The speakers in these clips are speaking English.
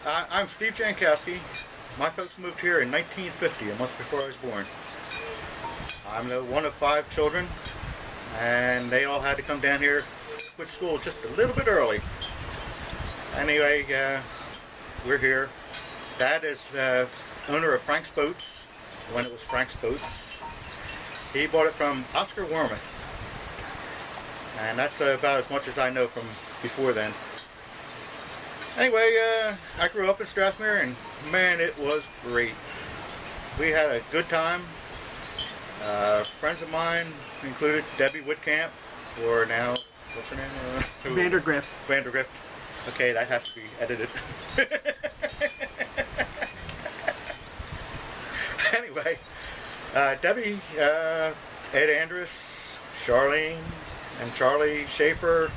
I'm Steve Jankowski. My folks moved here in 1950, a month before I was born. I'm the one of 5 children, and they all had to come down here with school just a little bit early. Anyway, we're here. Dad is owner of Frank's Boats, when it was Frank's Boats. He bought it from Oscar Wormuth, and that's about as much as I know from before then. Anyway, I grew up in Strathmere, and man, it was great. We had a good time. Friends of mine included Debbie Whitcamp, or now, what's her name? Vandergrift. Vandergrift. Okay, that has to be edited. Anyway, Debbie, Ed Andrus, Charlene, and Charlie Schaefer,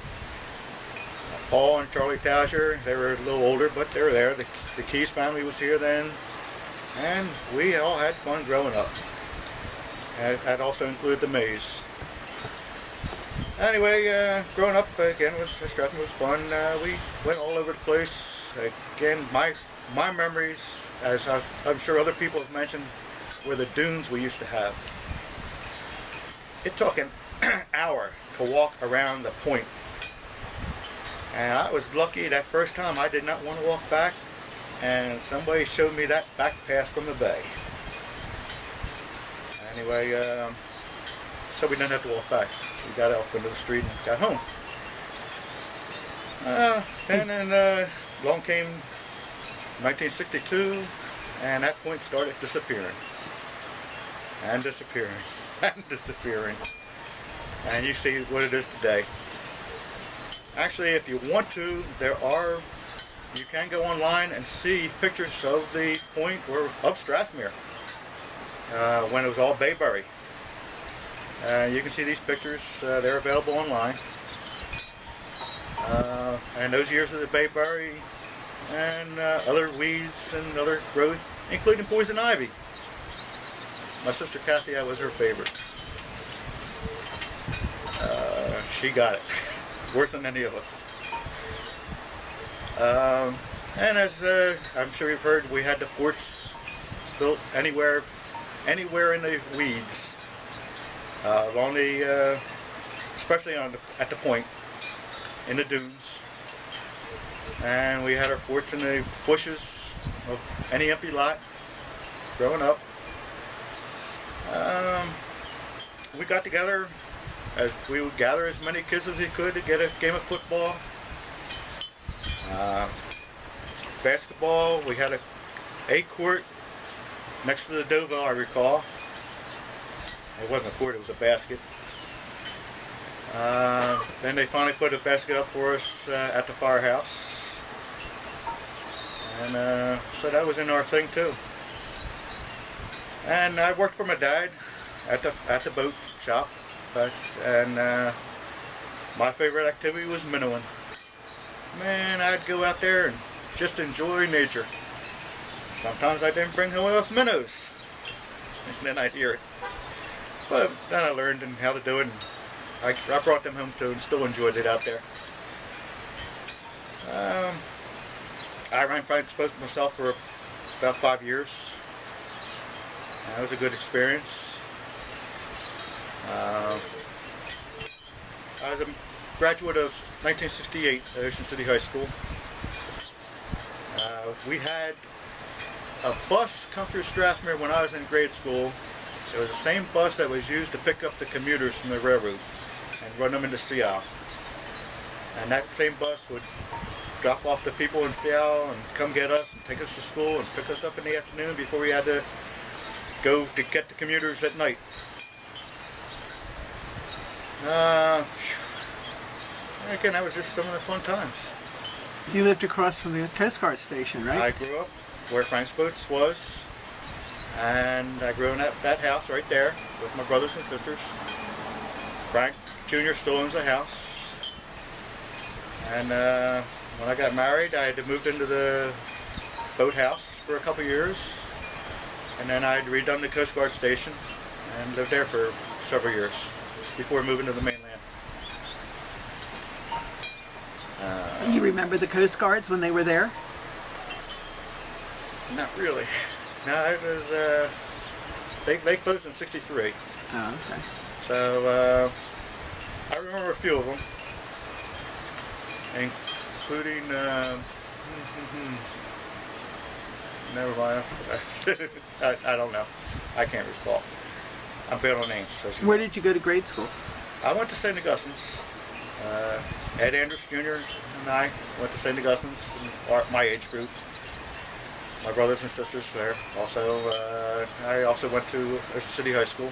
Paul and Charlie Tauser. They were a little older, but they were there. The Keys family was here then, and we all had fun growing up. That also included the Mays. Anyway, growing up again was Strathmere was fun. We went all over the place. Again, my memories, as I'm sure other people have mentioned, were the dunes we used to have. It took an hour to walk around the point. And I was lucky that first time I did not want to walk back, and somebody showed me that back path from the bay. Anyway, so we didn't have to walk back. We got off into the street and got home. Then along came 1962, and that point started disappearing. And disappearing. And disappearing. And you see what it is today. Actually, if you want to, you can go online and see pictures of the point of Strathmere when it was all Bayberry. You can see these pictures, they're available online. And those years of the Bayberry and other weeds and other growth, including poison ivy. My sister Kathy, that was her favorite. She got it. Worse than any of us. And as I'm sure you've heard, we had the forts built anywhere in the weeds, along the, especially at the point, in the dunes. And we had our forts in the bushes of any empty lot. Growing up, we got together. As we would gather as many kids as we could to get a game of football. Basketball, we had a court next to the Deauville, I recall. It wasn't a court, it was a basket. Then they finally put a basket up for us at the firehouse. And so that was in our thing too. And I worked for my dad at the boat shop. And my favorite activity was minnowing. Man, I'd go out there and just enjoy nature. Sometimes I didn't bring home enough minnows, and then I'd hear it. But then I learned how to do it, and I brought them home too, and still enjoyed it out there. I ran Frank's Boats myself for about 5 years. That was a good experience. I was a graduate of 1968 at Ocean City High School. We had a bus come through Strathmere when I was in grade school. It was the same bus that was used to pick up the commuters from the railroad and run them into Seattle. And that same bus would drop off the people in Seattle and come get us and take us to school and pick us up in the afternoon before we had to go to get the commuters at night. Again, that was just some of the fun times. You lived across from the Coast Guard station, right? I grew up where Frank's Boats was, and I grew in that house right there with my brothers and sisters. Frank Jr. still owns the house. And when I got married, I had to move into the Boathouse for a couple years, and then I had redone the Coast Guard station and lived there for several years before moving to the mainland. You remember the Coast Guards when they were there? Not really. No, it was, they closed in 63. Oh, okay. So, I remember a few of them, including, never mind. I don't know. I can't recall. I'm bad on names. Where did you go to grade school? I went to St. Augustine's. Ed Andrews Jr. and I went to St. Augustine's, my age group. My brothers and sisters there. Also, I also went to Ocean City High School.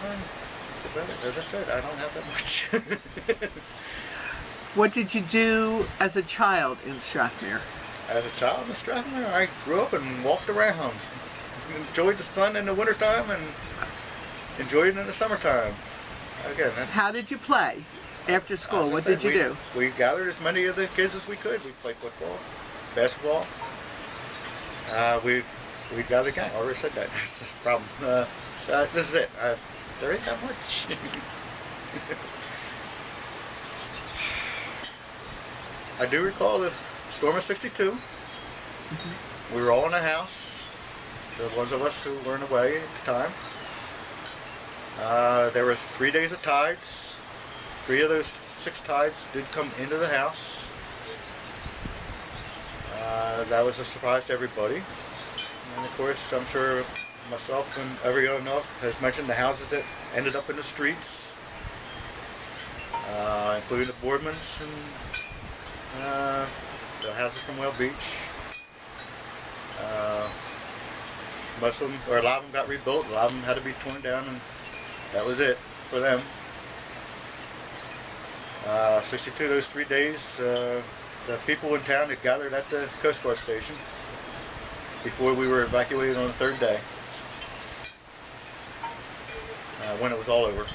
That's about it. As I said, I don't have that much. What did you do as a child in Strathmere? As a child in Strathmere, I grew up and walked around. Enjoyed the sun in the wintertime and enjoyed it in the summertime. Again, How did you play after school? as I What said, did you do? We gathered as many of the kids as we could. We played football, basketball. We got a gang. I already said that. That's the problem. So this is it. There ain't that much. I do recall the storm of '62. We were all in a house. The ones of us who were away at the time. There were 3 days of tides. 3 of those 6 tides did come into the house. That was a surprise to everybody. And of course, I'm sure myself and everyone else has mentioned the houses that ended up in the streets, including the Boardmans and the houses from Whale Beach. Most of them, or a lot of them got rebuilt, a lot of them had to be torn down, and that was it for them. 62, those 3 days, the people in town had gathered at the Coast Guard station before we were evacuated on the 3rd day, when it was all over.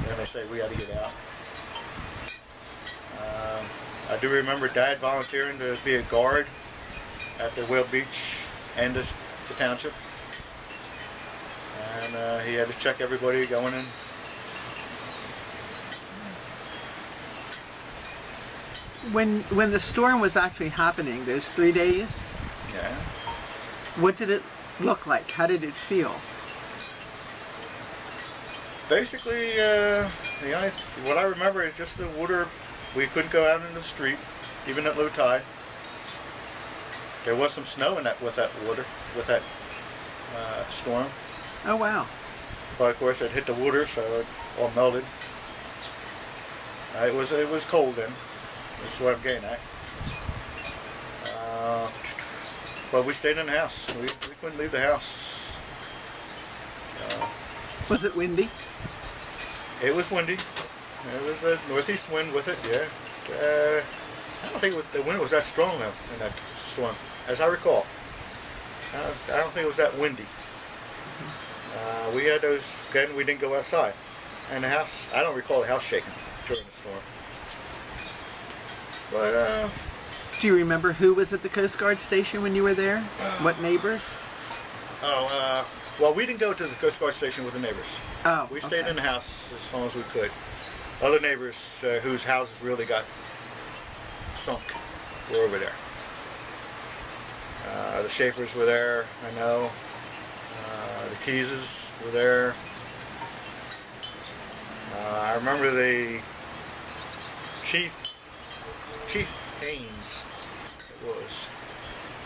And they said we had to get out. I do remember Dad volunteering to be a guard at the Whale Beach and the township, and he had to check everybody going in. When the storm was actually happening, those 3 days, Yeah. what did it look like? How did it feel? Basically, what I remember is just the water. We couldn't go out into the street, even at low tide. There was some snow in that with that water, with that storm. Oh, wow. But of course, it hit the water, so it all melted. It was cold then. That's what I'm getting at. But we stayed in the house. We couldn't leave the house. Was it windy? It was windy. It was a northeast wind with it, yeah. I don't think the wind was that strong though in that storm, as I recall. I don't think it was that windy. We had those, again, we didn't go outside. And the house, I don't recall the house shaking during the storm. But, Do you remember who was at the Coast Guard station when you were there? What neighbors? well, we didn't go to the Coast Guard station with the neighbors. Oh, We stayed okay. in the house as long as we could. Other neighbors whose houses really got sunk were over there. The Schaefers were there, I know. The Keyses were there. I remember the Chief Haynes, it was,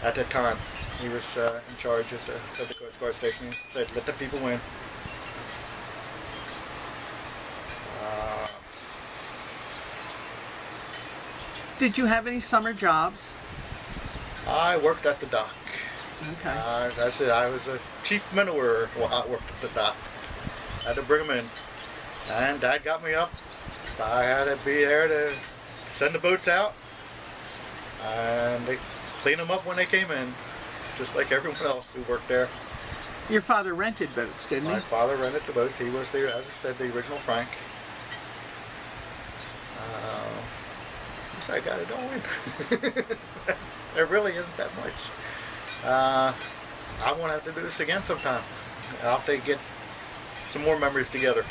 at that time. He was in charge at the Coast Guard station. He said, let the people in. Did you have any summer jobs? I worked at the dock. Okay. I said I was a chief minnower while I worked at the dock. I had to bring them in. And Dad got me up. I had to be there to send the boats out. And they clean them up when they came in, just like everyone else who worked there. Your father rented boats, didn't he? My father rented the boats. He was there, as I said, the original Frank. So I got it all in. There really isn't that much. I won't have to do this again sometime. I'll have to get some more memories together.